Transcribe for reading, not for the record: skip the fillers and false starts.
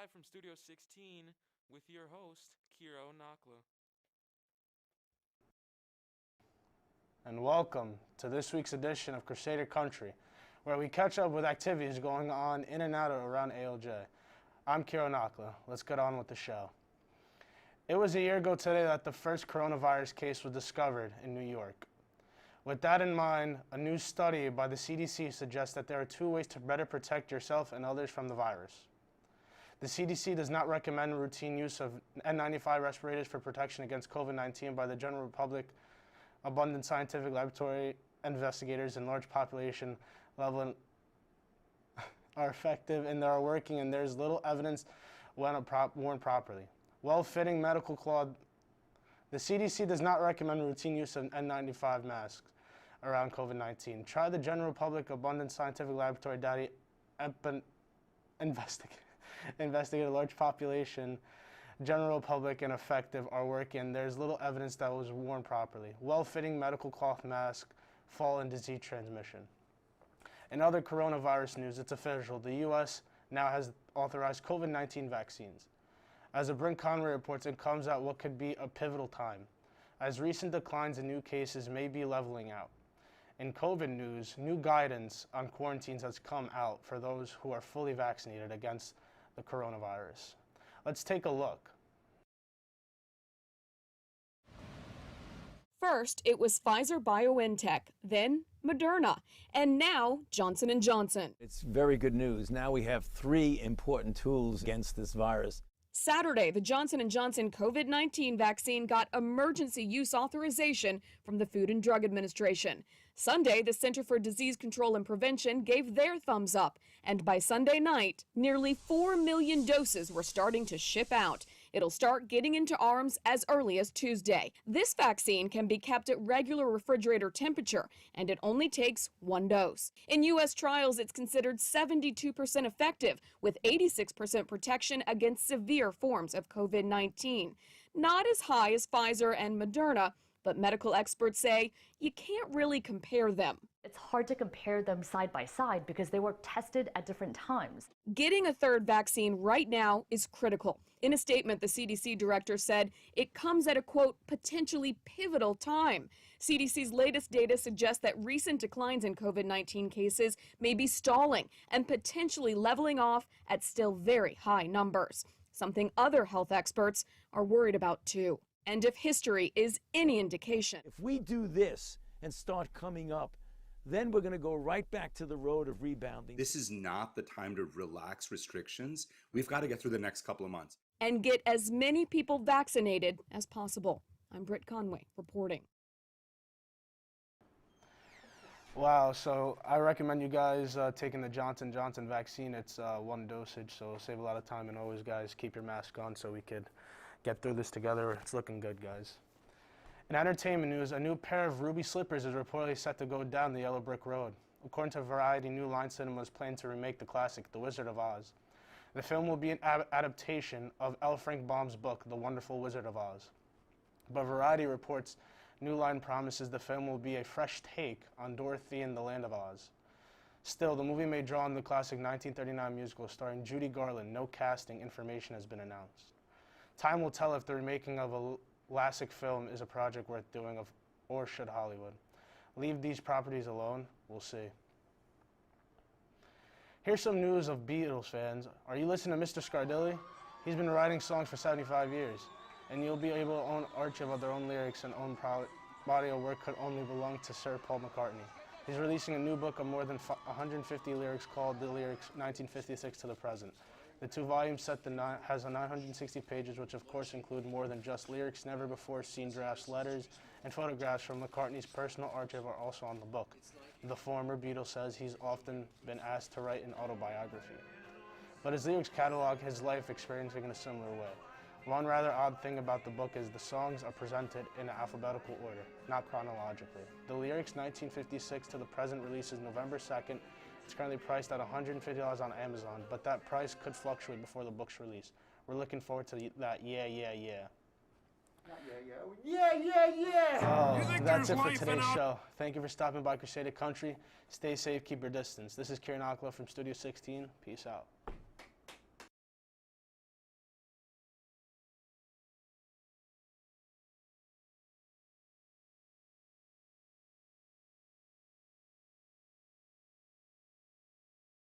live from Studio 16 with your host, Kiro Nakla. And welcome to this week's edition of Crusader Country, where we catch up with activities going on in and out around ALJ. I'm Kiro Nakla. Let's get on with the show. It was a year ago today that the first coronavirus case was discovered in New York. With that in mind, a new study by the CDC suggests that there are two ways to better protect yourself and others from the virus. The CDC does not recommend routine use of N95 respirators for protection against COVID-19 by the general public. Abundant scientific laboratory investigators in large population level are effective and they are working, and there's little evidence when worn properly. Well-fitting medical cloth. The CDC does not recommend routine use of N95 masks around COVID-19. Try the general public abundant scientific laboratory data investigate a large population, general public and effective are working. There's little evidence that was worn properly. Well-fitting medical cloth mask fall in disease transmission. In other coronavirus news, it's official. The U.S. now has authorized COVID-19 vaccines. As a Brent Conway reports, it comes at what could be a pivotal time, as recent declines in new cases may be leveling out. In COVID news, new guidance on quarantines has come out for those who are fully vaccinated against the coronavirus. Let's take a look. First, it was Pfizer-BioNTech, then Moderna, and now Johnson & Johnson. It's very good news. Now we have three important tools against this virus. Saturday, the Johnson & Johnson COVID-19 vaccine got emergency use authorization from the Food and Drug Administration. Sunday, the Center for Disease Control and Prevention gave their thumbs up, and by Sunday night, nearly 4 million doses were starting to ship out. It'll start getting into arms as early as Tuesday. This vaccine can be kept at regular refrigerator temperature, and it only takes one dose. In U.S. trials, it's considered 72% effective, with 86% protection against severe forms of COVID-19. Not as high as Pfizer and Moderna, but medical experts say you can't really compare them. It's hard to compare them side by side because they were tested at different times. Getting a third vaccine right now is critical. In a statement, the CDC director said it comes at a, quote, potentially pivotal time. CDC's latest data suggests that recent declines in COVID-19 cases may be stalling and potentially leveling off at still very high numbers, something other health experts are worried about too. And if history is any indication, If we do this and start coming up, then we're going to go right back to the road of rebounding. This is not the time to relax restrictions. We've got to get through the next couple of months. and get as many people vaccinated as possible. I'm Britt Conway reporting. Wow, so I recommend you guys taking the Johnson & Johnson vaccine. It's one dosage, so save a lot of time, and always, guys, keep your mask on so we could get through this together. It's looking good, guys. In entertainment news, a new pair of ruby slippers is reportedly set to go down the Yellow Brick Road. According to Variety, New Line Cinema is planning to remake the classic, The Wizard of Oz. The film will be an adaptation of L. Frank Baum's book, The Wonderful Wizard of Oz. But Variety reports New Line promises the film will be a fresh take on Dorothy and the Land of Oz. Still, the movie may draw on the classic 1939 musical starring Judy Garland. No casting information has been announced. Time will tell if the remaking of a classic film is a project worth doing, or should Hollywood leave these properties alone? We'll see. Here's some news of Beatles fans. Are you listening to Mr. Scardelli? He's been writing songs for 75 years, and you'll be able to own archive of their own lyrics and own body of work could only belong to Sir Paul McCartney. He's releasing a new book of more than 150 lyrics called The Lyrics 1956 to the Present. The two-volume set has 960 pages, which of course include more than just lyrics. Never before seen drafts, letters, and photographs from McCartney's personal archive are also on the book. The former Beatle says he's often been asked to write an autobiography, but his lyrics catalog his life experiencing in a similar way. One rather odd thing about the book is the songs are presented in alphabetical order, not chronologically. The Lyrics 1956 to the Present releases November 2nd. It's currently priced at $150 on Amazon, but that price could fluctuate before the book's release. We're looking forward to that. Yeah. Oh, that's it for today's show. Thank you for stopping by Crusader Country. Stay safe, keep your distance. This is Kieran Akla from Studio 16. Peace out.